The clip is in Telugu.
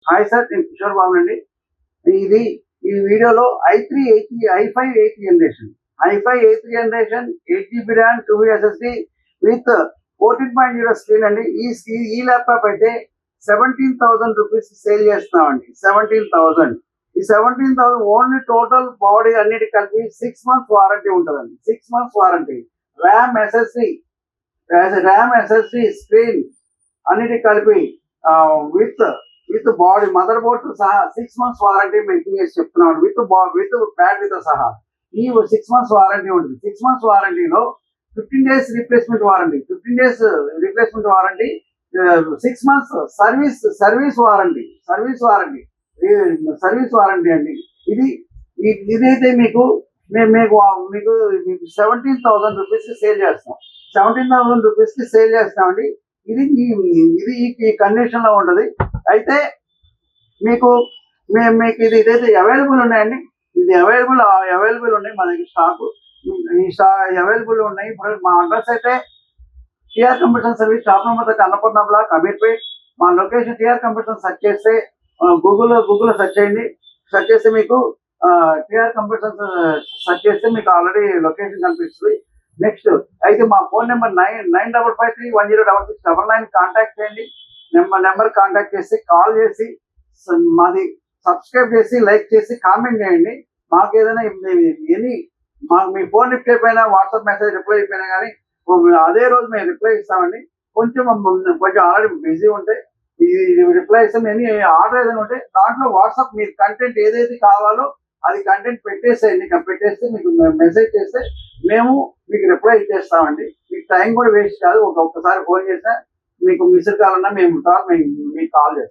హాయ్ సార్, నేను కిషోర్ బాబు అండి. ఇది ఈ వీడియోలో i5 8 generation, i5 8 generation 8 GB RAM 2 SSD with 14.0 screen అండి. ఈ ల్యాప్టాప్ అయితే 17,000 రూపీస్ సేల్ చేస్తున్నామండి. 17,000. ఈ 17,000 ఓన్లీ టోటల్ బాడీ అన్నిటి కలిపి 6 మంత్స్ వారంటీ ఉంటుందండి. 6 months warranty. RAM SSD screen అన్నిటి కలిపి విత్ బాడీ మదర్ బోర్డ్ సహా 6 మంత్స్ వారంటీ మేము చెప్తున్నాం. విత్ బ్యాటరీతో సహా ఈ 6 మంత్స్ వారంటీ ఉంటుంది. 6 మంత్స్ వారంటీలో 15 days replacement warranty, 6 months service warranty అండి. ఇదైతే మీకు 17,000 రూపీస్ సేల్ చేస్తాం. 17,000 రూపీస్ కి సేల్ చేస్తామండి. ఇది ఈ కండిషన్ లో ఉంటుంది. అయితే మీకు ఇదైతే అవైలబుల్ ఉన్నాయండి. ఇది అవైలబుల్ ఉన్నాయి మా దగ్గర. అవైలబుల్ ఉన్నాయి. ఇప్పుడు మా అడ్రస్ అయితే TR computer service, shop number Annapurna block, Ameerpet. మా లొకేషన్ టిఆర్ కంప్యూటర్ సెర్చ్ చేస్తే గూగుల్లో సెర్చ్ చేయండి. సెర్చ్ చేస్తే మీకు టిఆర్ కంప్యూటర్ సెర్చ్ చేస్తే మీకు ఆల్రెడీ లొకేషన్ కనిపిస్తుంది. నెక్స్ట్ అయితే మా ఫోన్ నెంబర్ 9553106699 కాంటాక్ట్ చేయండి. నెంబర్ కాంటాక్ట్ చేసి కాల్ చేసి మాది సబ్స్క్రైబ్ చేసి లైక్ చేసి కామెంట్ చేయండి. మాకు ఏదైనా మాకు మీ ఫోన్ లిఫ్ట్ అయిపోయినా, వాట్సాప్ మెసేజ్ రిప్లై అయిపోయినా కానీ అదే రోజు మేము రిప్లై ఇస్తామండి. కొంచెం ఆల్రెడీ బిజీ ఉంటే ఈ రిప్లై ఇస్తాం. ఆర్డర్ ఏదైనా ఉంటే దాంట్లో వాట్సాప్ మీరు కంటెంట్ ఏదైతే కావాలో అది కంటెంట్ పెట్టేస్తే మీకు మెసేజ్ చేస్తే మేము మీకు రిప్లై ఇచ్చేస్తామండి. మీకు టైం కూడా వేస్ట్ కాదు. ఒక్కసారి ఫోన్ చేసినా మీకు మిస్డ్ కాల్ అన్నా మేము మీకు కాల్ చేస్తాం.